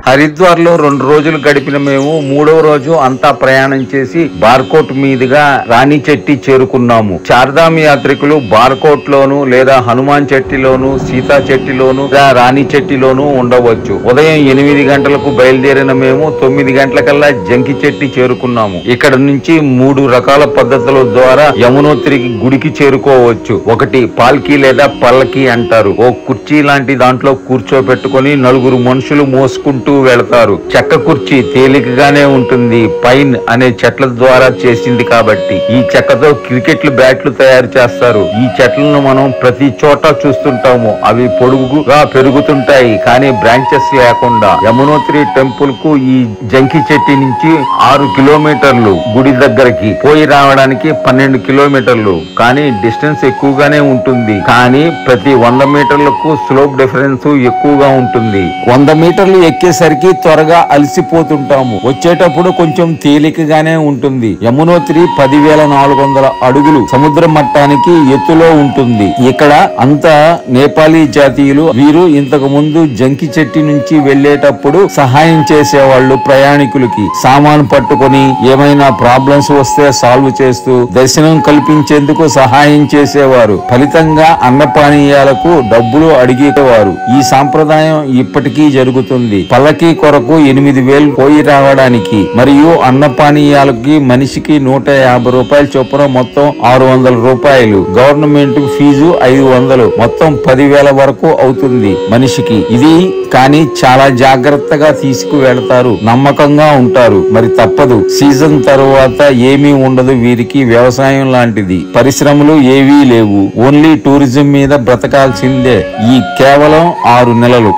హరిద్వార్ లో 2 రోజులు గడిపిన మేము 3వ రోజు అంతా ప్రయాణం చేసి బార్కోట్ మీదుగా రాణి చెట్టి చేరుకున్నాము. చార్ధామ్ యాత్రికులు బార్కోట్ లోను లేదా హనుమాన్ చెట్టిలోను, సీతా చెట్టిలోను, రాణి చెట్టిలోను ఉండవచ్చు. ఉదయం 8 గంటలకు బయలుదేరిన మేము 9 గంటలకల్లా జంకి చెట్టి చేరుకున్నాము. ఇక్కడ నుంచి 3 రకాల పద్ధతుల ద్వారా యమునోత్రి గుడికి చేరుకోవచ్చు. ఒకటి పాల్కీ లేదా పల్లకి అంటారు. ఓ కుర్చీ లాంటి దాంట్లో కూర్చోబెట్టుకుని 4 మనుషులు మోసుకుంటూ వెళతారు. చెక్క కుర్చీ తేలికగానే ఉంటుంది. పైన్ అనే చెట్ల ద్వారా చేసింది కాబట్టి. ఈ చెక్కతో క్రికెట్లు బ్యాట్లు తయారు చేస్తారు. ఈ చెట్లను మనం ప్రతి చోట చూస్తుంటాము. అవి పొడుగుగా పెరుగుతుంటాయి కానీ బ్రాంచెస్ లేకుండా. యమునోత్రి టెంపుల్ కు ఈ జంకి చెట్టి నుంచి 6 కిలోమీటర్లు, గుడి దగ్గరికి పోయి రావడానికి 12 కిలోమీటర్లు. కానీ డిస్టెన్స్ ఎక్కువగానే ఉంటుంది. కానీ ప్రతి 100 మీటర్లకు స్లోప్ డిఫరెన్స్ ఎక్కువగా ఉంటుంది. 100 మీటర్లు ఎక్కేసరికి త్వరగా అలసిపోతుంటాము. వచ్చేటప్పుడు కొంచెం తేలికగానే ఉంటుంది. యమునోత్రి 10,400 అడుగులు సముద్ర మట్టానికి ఎత్తులో ఉంటుంది. ఇక్కడ అంతా నేపాలీ జాతీయులు. వీరు ఇంతకు ముందు జంకి చెట్టి నుంచి వెళ్లేటప్పుడు సహాయం చేసేవాళ్లు. ప్రయాణికులకి సామాను పట్టుకొని ఏమైనా ప్రాబ్లమ్స్ వస్తే సాల్వ్ చేస్తూ దర్శనం కల్పించేందుకు సహాయం చేసేవారు. ఫలితంగా అన్నపానీయాలకు డబ్బులు అడిగేవారు. ఈ సాంప్రదాయం ఇప్పటికీ జరుగుతుంది. పల్లకి కొరకు 8,000 పోయి రావడానికి మరియు అన్నపానీయాలకి మనిషికి 150 రూపాయల చొప్పున మొత్తం 600 రూపాయలు. గవర్నమెంట్ ఫీజు 500, మొత్తం 10,000 వరకు అవుతుంది మనిషికి. ఇది కానీ చాలా జాగ్రత్తగా తీసుకువెళతారు. నమ్మకంగా ఉంటారు. మరి తప్పదు. సీజన్ తరువాత ఏమీ ఉండదు. వీరికి వ్యవసాయం లాంటిది. పరిశ్రమలు ఏవీ లేవు. ఓన్లీ టూరిజం మీద బ్రతకాల్సిందే ఈ కేవలం 6 నెలలు.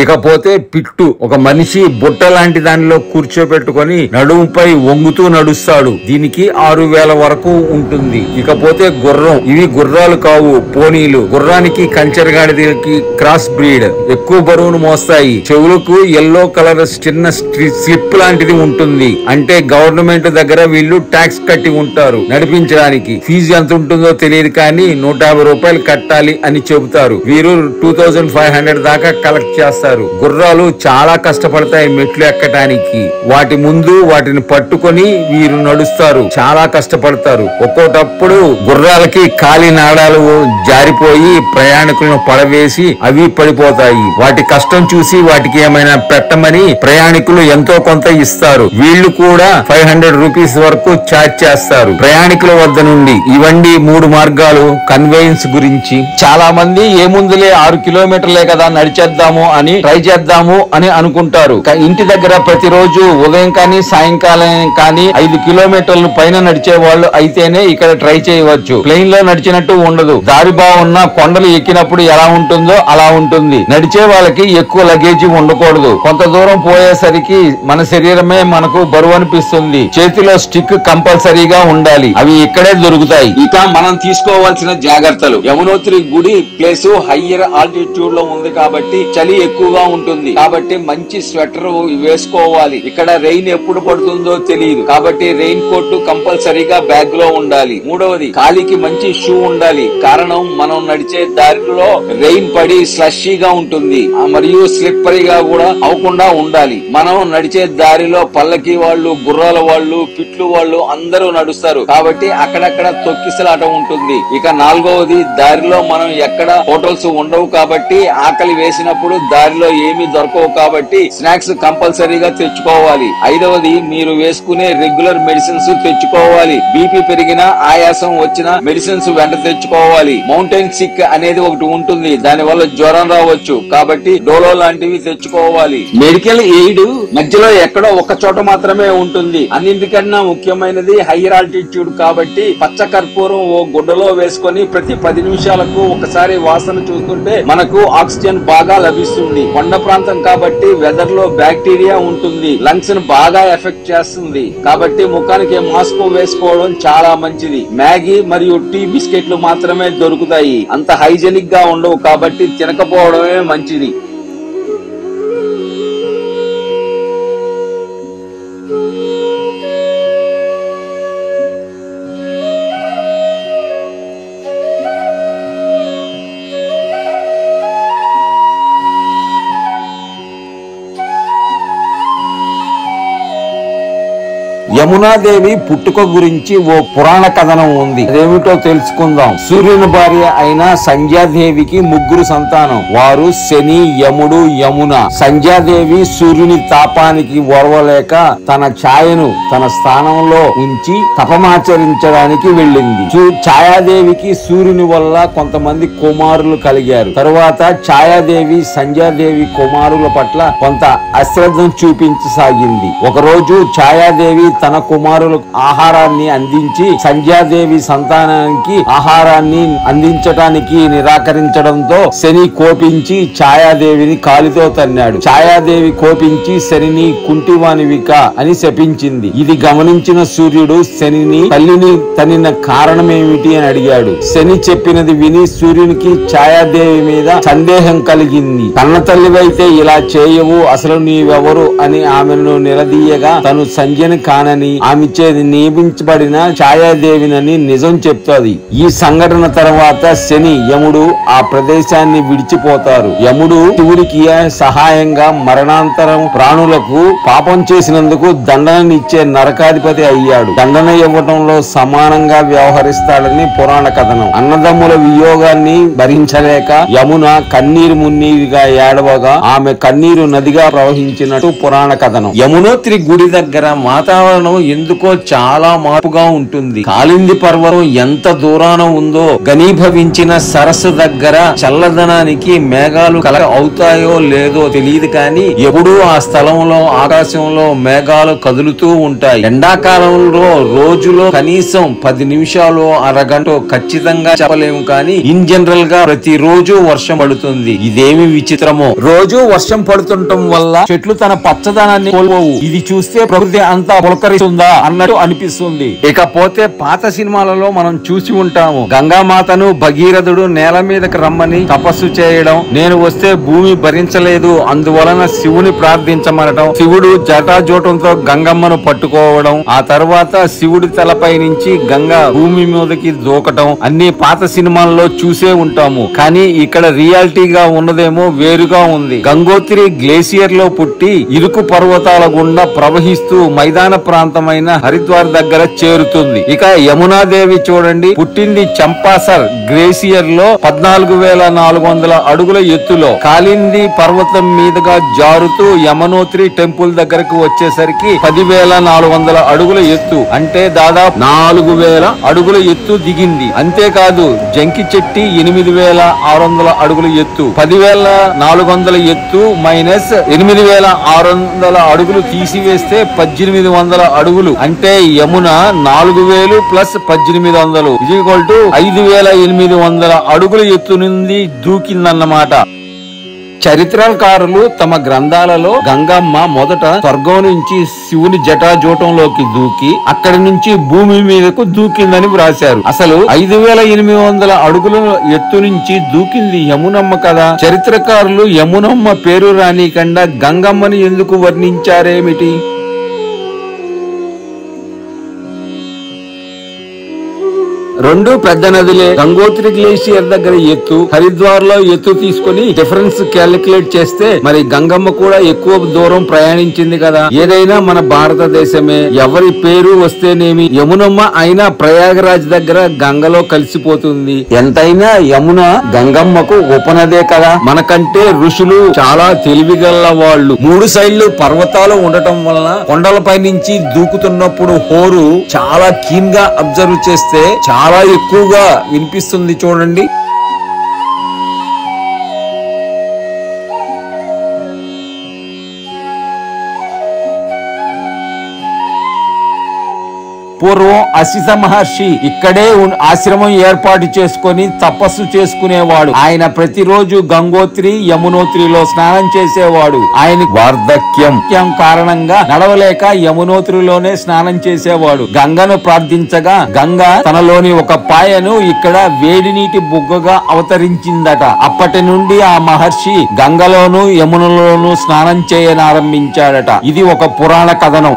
ఇకపోతే పిట్టు, ఒక మనిషి బుట్ట లాంటి దానిలో కూర్చోబెట్టుకొని నడుముపై వంగుతూ నడుస్తాడు. దీనికి 6,000 వరకు ఉంటుంది. ఇకపోతే గుర్రం. ఇవి గుర్రాలు కావు, పోనీలు. గుర్రానికి కంచరగాడికి క్రాస్ బ్రీడ్. ఎక్కువ బరువును మోస్తాయి. చెవులకు ఎల్లో కలర్ చిన్న స్లిప్ లాంటిది ఉంటుంది. అంటే గవర్నమెంట్ దగ్గర వీళ్ళు ట్యాక్స్ కట్టి ఉంటారు నడిపించడానికి. ఫీజు ఎంత ఉంటుందో తెలియదు కానీ 150 రూపాయలు కట్టాలి అని చెబుతారు. వీరు 2500 దాకా కలెక్ట్ చేస్తారు. గుర్రాలు చాలా కష్టపడతాయి మెట్లు ఎక్కడానికి. వాటి ముందు వాటిని పట్టుకొని వీరు నడుస్తారు. చాలా కష్టపడతారు. ఒక్కోటప్పుడు గుర్రాలకి కాలి నాడాలు జారిపోయి ప్రయాణికులను పడవేసి అవి పడిపోతాయి. వాటి కష్టం చూసి వాటికి ఏమైనా పెట్టమని ప్రయాణికులు ఎంతో కొంత ఇస్తారు. వీళ్లు కూడా 500 రూపీస్ వరకు ఛార్జ్ చేస్తారు ప్రయాణికుల వద్ద నుండి. ఇవండి 3 మార్గాలు కన్వేయన్స్ గురించి. చాలా మంది ఏముందులే 6 కిలోమీటర్లే కదా నడిచేద్దాము అని ట్రై చేద్దాము అని అనుకుంటారు. ఇంటి దగ్గర ప్రతిరోజు ఉదయం కానీ సాయంకాలం కానీ 5 కిలోమీటర్లు పైన నడిచే వాళ్ళు అయితేనే ఇక్కడ ట్రై చేయవచ్చు. ప్లెయిన్ లో నడిచినట్టు ఉండదు. దారి బాగున్న కొండలు ఎక్కినప్పుడు ఎలా ఉంటుందో అలా ఉంటుంది. నడిచే వాళ్ళకి ఎక్కువ లగేజీ ఉండకూడదు. కొంత దూరం పోయేసరికి మన శరీరమే మనకు బరువు అనిపిస్తుంది. చేతిలో స్టిక్ కంపల్సరీగా ఉండాలి. అవి ఇక్కడే దొరుకుతాయి. ఇక మనం తీసుకోవాల్సిన జాగ్రత్తలు. యమునోత్రి గుడి ప్లేస్ హయ్యర్ ఆల్టిట్యూడ్ లో ఉంది కాబట్టి చలి ఎక్కువగా ఉంటుంది. కాబట్టి మంచి స్వెటర్ వేసుకోవాలి. ఇక్కడ రెయిన్ ఎప్పుడు పడుతుందో తెలియదు కాబట్టి రెయిన్ కోట్ కంపల్సరీగా బ్యాగ్ లో ఉండాలి. మూడవది, కాలికి మంచి షూ ఉండాలి. కారణం మనం నడిచే దారిలో రెయిన్ పడి స్లషీగా ఉంటుంది మరియు స్లిప్పరీగా కూడా అవ్వకుండా ఉండాలి. మనం నడిచే దారిలో పల్లకి వాళ్ళు, గుర్రాల వాళ్ళు, పిట్లు వాళ్ళు అందరూ నడుస్తారు కాబట్టి అక్కడక్కడ తొక్కిసలాట ఉంటుంది. ఇక నాలుగవది, దారిలో మనం ఎక్కడ హోటల్స్ ఉండవు కాబట్టి ఆకలి వేసినప్పుడు దారిలో ఏమీ దొరకవు కాబట్టి స్నాక్స్ కంపల్సరీగా తెచ్చుకోవాలి. ఐదవది, మీరు వేసుకునే రెగ్యులర్ మెడిసిన్స్ తెచ్చుకోవాలి. బీపీ పెరిగినా ఆయాసం వచ్చినా మెడిసిన్స్ వెంట తెచ్చుకోవాలి. మౌంటైన్ సిక్ అనేది ఒకటి ఉంటుంది. దాని వల్ల జ్వరం రావచ్చు కాబట్టి డోలో లాంటివి తెచ్చుకోవాలి. మెడికల్ ఎయిడ్ మధ్యలో ఎక్కడో ఒక చోట మాత్రమే ఉంటుంది. అన్నింటికన్నా ముఖ్యమైనది హైయర్ ఆల్టిట్యూడ్ కాబట్టి పచ్చ కర్పూరం ఓ గుడ్డలో వేసుకొని ప్రతి 10 నిమిషాలకు ఒకసారి వాసన చూస్తుంటే మనకు ఆక్సిజన్ బాగా లభిస్తుంది. కొండ ప్రాంతం కాబట్టి వెదర్ లో బ్యాక్టీరియా ఉంటుంది, లంగ్స్ ను బాగా ఎఫెక్ట్ చేస్తుంది. కాబట్టి ముఖానికి మాస్క్ వేసుకోవడం చాలా మంచిది. మ్యాగీ మరియు టీ బిస్కెట్లు మాత్రమే దొరుకుతాయి, అంత హైజెనిక్ గా ఉండవు కాబట్టి తినకపోవడమే మంచిది. యమునాదేవి పుట్టుక గురించి ఓ పురాణ కథనం ఉంది, అదేమిటో తెలుసుకుందాం. సూర్యుని భార్య అయిన సంధ్యాదేవికి ముగ్గురు సంతానం. వారు శని, యముడు, యమున. సంధ్యాదేవి సూర్యుని తాపానికి ఓర్వలేక తన ఛాయను తన స్థానంలో ఉంచి తపమాచరించడానికి వెళ్ళింది. ఛాయాదేవికి సూర్యుని వల్ల కొంతమంది కుమారులు కలిగారు. తరువాత ఛాయాదేవి సంధ్యాదేవి కుమారుల పట్ల కొంత అశ్రద్ధను చూపించసాగింది. ఒకరోజు ఛాయాదేవి తన కుమారులకు ఆహారాన్ని అందించి సంధ్యాదేవి సంతానానికి ఆహారాన్ని అందించడానికి నిరాకరించడంతో శని కోపించి ఛాయాదేవిని కాలితో తన్నాడు. ఛాయాదేవి కోపించి శనిని కుంటివానివిక అని శపించింది. ఇది గమనించిన సూర్యుడు శనిని తల్లిని తనిన కారణమేమిటి అని అడిగాడు. శని చెప్పినది విని సూర్యునికి ఛాయాదేవి మీద సందేహం కలిగింది. కన్న తల్లివైతే ఇలా చేయవు, అసలు నీవెవరు అని ఆమెను నిలదీయగా తను సంధ్యని కానని ఆమె చేతి నియమించబడిన ఛాయాదేవినని నిజం చెప్తాది. ఈ సంఘటన తర్వాత శని, యముడు ఆ ప్రదేశాన్ని విడిచిపోతారు. యముడు శివుడికి సహాయంగా మరణాంతరం ప్రాణులకు పాపం చేసినందుకు దండననిచ్చే నరకాధిపతి అయ్యాడు. దండన ఇవ్వటంలో సమానంగా వ్యవహరిస్తాడని పురాణ కథనం. అన్నదమ్ముల వియోగాన్ని భరించలేక యమున కన్నీరు మున్నీరుగా ఏడవగా ఆమె కన్నీరు నదిగా ప్రవహించినట్టు పురాణ కథనం. యమునోత్రి గుడి దగ్గర వాతావరణం ఎందుకో చాలా మార్పుగా ఉంటుంది. కాలింది పర్వతం ఎంత దూరాన ఉందో ఘనీభవించిన సరస్సు దగ్గర చల్లదనానికి మేఘాలు అవుతాయో లేదో తెలియదు కానీ ఎప్పుడూ ఆ స్థలంలో ఆకాశంలో మేఘాలు కదులుతూ ఉంటాయి. ఎండాకాలంలో రోజులో కనీసం 10 నిమిషాలు అరగంట ఖచ్చితంగా చెప్పలేము కానీ ఇన్ జనరల్ గా ప్రతి రోజు వర్షం పడుతుంది. ఇదేమి విచిత్రమో, రోజు వర్షం పడుతుండటం వల్ల చెట్లు తన పచ్చదనాన్ని కోల్పోవు. ఇది చూస్తే ప్రకృతి అంతా పులకరిస్తుందా అన్నట్టు అనిపిస్తుంది. ఇకపోతే పాత సినిమాలలో మనం చూసి ఉంటాము, గంగామాతను భగీరథుడు నేల మీదకి రమ్మని తపస్సు చేయడం, నేను వస్తే భూమి భరించలేదు అందువలన శివుని ప్రార్థించమనటం, శివుడు జటాజూటంతో గంగమ్మను పట్టుకోవడం, ఆ తర్వాత శివుడి తలపై నుంచి గంగ భూమి మీదకి దూకటం అన్ని పాత సినిమాల్లో చూసే ఉంటాము. కానీ ఇక్కడ రియాలిటీగా ఉన్నదేమో వేరుగా ఉంది. గంగోత్రి గ్లేసియర్ లో పుట్టి ఇరుకు పర్వతాల గుండా ప్రవహిస్తూ మైదాన ప్రాంతమైన హరిద్వార్ దగ్గర చేరుతుంది. ఇక యమునాదేవి చూడండి, పుట్టింది చంపాసర్ గ్లేసియర్ లో 14,400 అడుగుల ఎత్తులో. కాలింది పర్వతం మీదుగా జారుతూ యమునోత్రి టెంపుల్ దగ్గరకు వచ్చేసరికి 10,400 అడుగుల ఎత్తు, అంటే దాదాపు 4,000 అడుగుల ఎత్తు దిగింది. అంతేకాదు జంకి చెట్టి 8,600 అడుగుల ఎత్తు, 10,400 ఎత్తు మైనస్ 8,600 అడుగులు తీసివేస్తే 1,800 అడుగులు, అంటే యమున 4,000 ప్లస్ 1,800 = 5,800 అడుగుల ఎత్తు నుండి దూకిందన్నమాట. చరిత్రకారులు తమ గ్రంథాలలో గంగమ్మ మొదట స్వర్గం నుంచి శివుని జటాజూటంలోకి దూకి అక్కడి నుంచి భూమి మీదకు దూకిందని వ్రాశారు. అసలు 5,800 అడుగుల ఎత్తు నుంచి దూకింది యమునమ్మ కదా. చరిత్రకారులు యమునమ్మ పేరు రానికుండా గంగమ్మని ఎందుకు వర్ణించారేమిటి? రెండు పెద్ద నదులే. గంగోత్రి గ్లేషియర్ దగ్గర ఎత్తు, హరిద్వార్ లో ఎత్తు తీసుకుని డిఫరెన్స్ క్యాలిక్యులేట్ చేస్తే మరి గంగమ్మ కూడా ఎక్కువ దూరం ప్రయాణించింది కదా. ఏదైనా మన భారతదేశమే, ఎవరి పేరు వస్తేనేమి. యమునమ్మ అయినా ప్రయాగరాజ్ దగ్గర గంగలో కలిసిపోతుంది. ఎంతైనా యమున గంగమ్మకు ఉపనదే కదా. మనకంటే ఋషులు చాలా తెలివిగల వాళ్ళు. 3 సైడ్లు పర్వతాలు ఉండటం వలన కొండలపై నుంచి దూకుతున్నప్పుడు హోరు చాలా కీన్ గా అబ్జర్వ్ చేస్తే చాలా ఎక్కువగా వినిపిస్తుంది చూడండి. పూర్వం అసిత మహర్షి ఇక్కడే ఆశ్రమం ఏర్పాటు చేసుకొని తపస్సు చేసుకునేవాడు. ఆయన ప్రతిరోజు గంగోత్రి యమునోత్రిలో స్నానం చేసేవాడు. ఆయన వార్ధక్యం కారణంగా నడవలేక యమునోత్రిలోనే స్నానం చేసేవాడు. గంగను ప్రార్థించగా గంగ తనలోని ఒక పాయను ఇక్కడ వేడి నీటి బుగ్గగా అవతరించిందట. అప్పటి నుండి ఆ మహర్షి గంగలోను యమునలోను స్నానం చేయనారంభించాడట. ఇది ఒక పురాణ కథనం.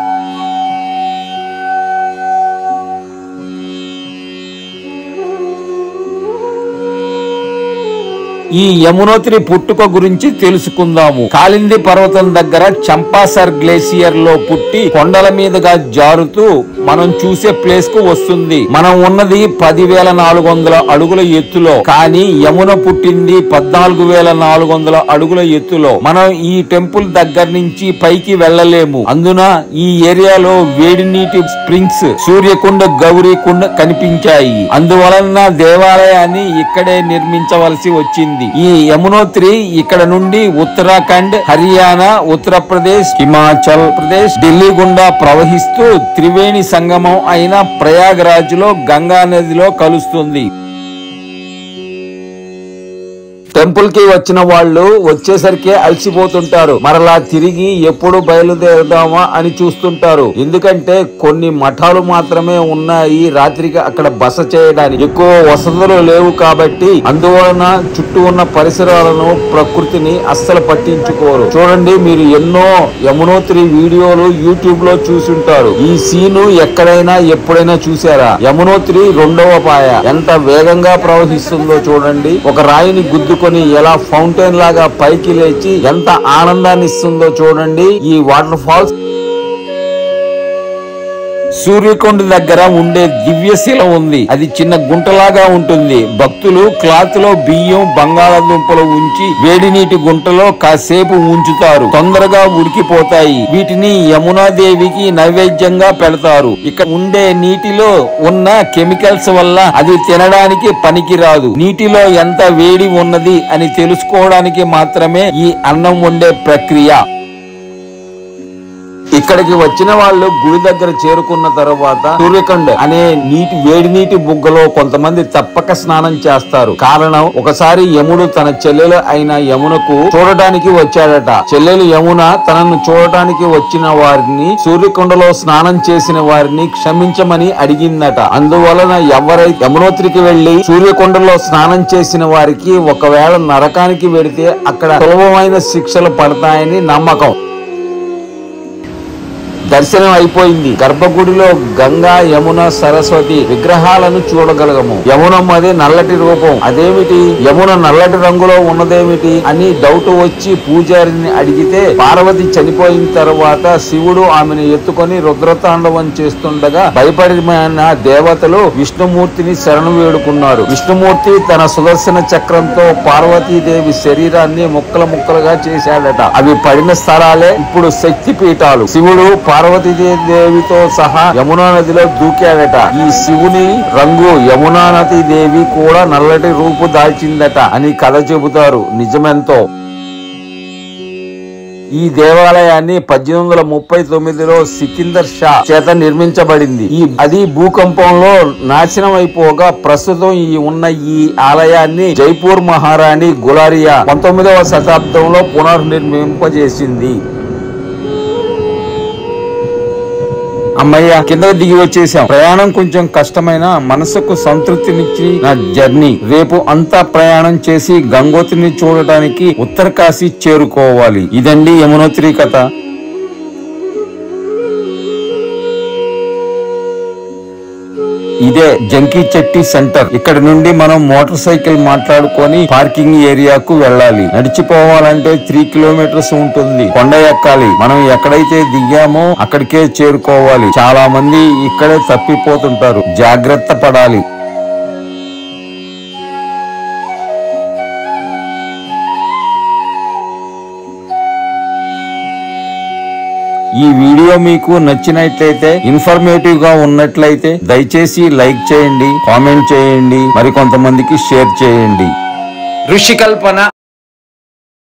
ఈ యమునోత్రి పుట్టుక గురించి తెలుసుకుందాము. కాలింది పర్వతం దగ్గర చంపాసర్ గ్లేసియర్ లో పుట్టి కొండల మీదుగా జారుతూ మనం చూసే ప్లేస్ కు వస్తుంది. మనం ఉన్నది 10,400 అడుగుల ఎత్తులో, కానీ యమున పుట్టింది 14,400 అడుగుల ఎత్తులో. మనం ఈ టెంపుల్ దగ్గర నుంచి పైకి వెళ్ళలేము. అందున ఈ ఏరియాలో వేడి నీటి స్ప్రింగ్స్, సూర్యకుండ, గౌరీకుండ కనిపించాయి. అందువలన దేవాలయాన్ని ఇక్కడే నిర్మించవలసి వచ్చింది. ఈ యమునోత్రి ఇక్కడ నుండి ఉత్తరాఖండ్, హర్యానా, ఉత్తరప్రదేశ్, హిమాచల్ ప్రదేశ్, ఢిల్లీ గుండా ప్రవహిస్తూ త్రివేణి సంగమం అయిన ప్రయాగరాజ్ లో గంగా నదిలో కలుస్తుంది. టెంపుల్ కి వచ్చిన వాళ్ళు వచ్చేసరికి అలసిపోతుంటారు. మరలా తిరిగి ఎప్పుడు బయలుదేరదామా అని చూస్తుంటారు. ఎందుకంటే కొన్ని మఠాలు మాత్రమే ఉన్నాయి రాత్రికి అక్కడ బస చేయడానికి. ఎక్కువ వసతులు లేవు కాబట్టి అందువలన చుట్టూ ఉన్న పరిసరాలను, ప్రకృతిని అస్సలు పట్టించుకోరు. చూడండి, మీరు ఎన్నో యమునోత్రి వీడియోలు యూట్యూబ్ లో చూసుంటారు. ఈ సీను ఎక్కడైనా ఎప్పుడైనా చూసారా? యమునోత్రి రెండవ పాయ ఎంత వేగంగా ప్రవహిస్తుందో చూడండి. ఒక రాయిని గుద్దుకొని ఎలా ఫౌంటైన్ లాగా పైకి లేచి ఎంత ఆనందాన్ని ఇస్తుందో చూడండి ఈ వాటర్ ఫాల్స్. సూర్యకొండ దగ్గర ఉండే దివ్యశిల ఉంది. అది చిన్న గుంటలాగా ఉంటుంది. భక్తులు క్లాత్ లో బియ్యం, బంగాళాదుంపలు ఉంచి వేడి నీటి గుంటలో కాసేపు ఉంచుతారు. తొందరగా ఉడికిపోతాయి. వీటిని యమునాదేవికి నైవేద్యంగా పెడతారు. ఇక్కడ ఉండే నీటిలో ఉన్న కెమికల్స్ వల్ల అది తినడానికి పనికిరాదు. నీటిలో ఎంత వేడి ఉన్నది అని తెలుసుకోవడానికి మాత్రమే ఈ అన్నం వండే ప్రక్రియ. ఇక్కడికి వచ్చిన వాళ్ళు గుడి దగ్గర చేరుకున్న తర్వాత సూర్యకొండ అనే వేడి నీటి బుగ్గలో కొంతమంది తప్పక స్నానం చేస్తారు. కారణం, ఒకసారి యముడు తన చెల్లెలు అయిన యమునకు చూడటానికి వచ్చాడట. చెల్లెలు యమున తనను చూడటానికి వచ్చిన వారిని, సూర్యకొండలో స్నానం చేసిన వారిని క్షమించమని అడిగిందట. అందువలన ఎవరైతే యమునోత్రికి వెళ్లి సూర్యకొండలో స్నానం చేసిన వారికి ఒకవేళ నరకానికి వెడితే అక్కడ సులభమైన శిక్షలు పడతాయని నమ్మకం. దర్శనం అయిపోయింది. గర్భగుడిలో గంగా, యమున, సరస్వతి విగ్రహాలను చూడగలగము. యమునమ్మది నల్లటి రూపం. అదేమిటి, యమున నల్లటి రంగులో ఉన్నదేమిటి అని డౌట్ వచ్చి పూజారిని అడిగితే, పార్వతి చనిపోయిన తర్వాత శివుడు ఆమెను ఎత్తుకొని రుద్రతాండవం చేస్తుండగా భయపడిన దేవతలు విష్ణుమూర్తిని శరణు వేడుకున్నారు. విష్ణుమూర్తి తన సుదర్శన చక్రంతో పార్వతీదేవి శరీరాన్ని ముక్కలు ముక్కలుగా చేశాడట. అవి పడిన స్థలాలే ఇప్పుడు శక్తి పీఠాలు. శివుడు పార్వతీదేవితో సహా యమునా నదిలో దూకాడట. ఈ శివుని రంగు యమునా నది దేవి కూడా నల్లటి రూపు దాల్చిందట అని కథ చెబుతారు. నిజమెంతో. ఈ దేవాలయాన్ని 1839లో సికిందర్ షా చేత నిర్మించబడింది. అది భూకంపంలో నాశనం అయిపోగా ప్రస్తుతం ఈ ఆలయాన్ని జైపూర్ మహారాణి గులారియా 19వ శతాబ్దంలో పునర్నిర్మింపజేసింది. అమ్మయ్య, కిందకు దిగి వచ్చేసాం. ప్రయాణం కొంచెం కష్టమైన మనసుకు సంతృప్తినిచ్చి నా జర్నీ. రేపు అంతా ప్రయాణం చేసి గంగోత్రిని చూడటానికి ఉత్తరకాశీ చేరుకోవాలి. ఇదండి యమునోత్రి కథ. ఇదే జంకీ చెట్టి సెంటర్. ఇక్కడ నుండి మనం మోటార్ సైకిల్ మాట్లాడుకొని పార్కింగ్ ఏరియాకు వెళ్ళాలి. నడిచిపోవాలంటే 3 కిలోమీటర్స్ ఉంటుంది. కొండ ఎక్కాలి. మనం ఎక్కడైతే దిగామో అక్కడికే చేరుకోవాలి. చాలా మంది ఇక్కడే తప్పిపోతుంటారు. జాగ్రత్త పడాలి. ఈ వీడియో మీకు నచ్చినట్లయితే, ఇన్ఫర్మేటివ్ గా ఉన్నట్లయితే దయచేసి లైక్ చేయండి, కామెంట్ చేయండి, మరి కొంతమందికి షేర్ చేయండి. ఋషికల్పన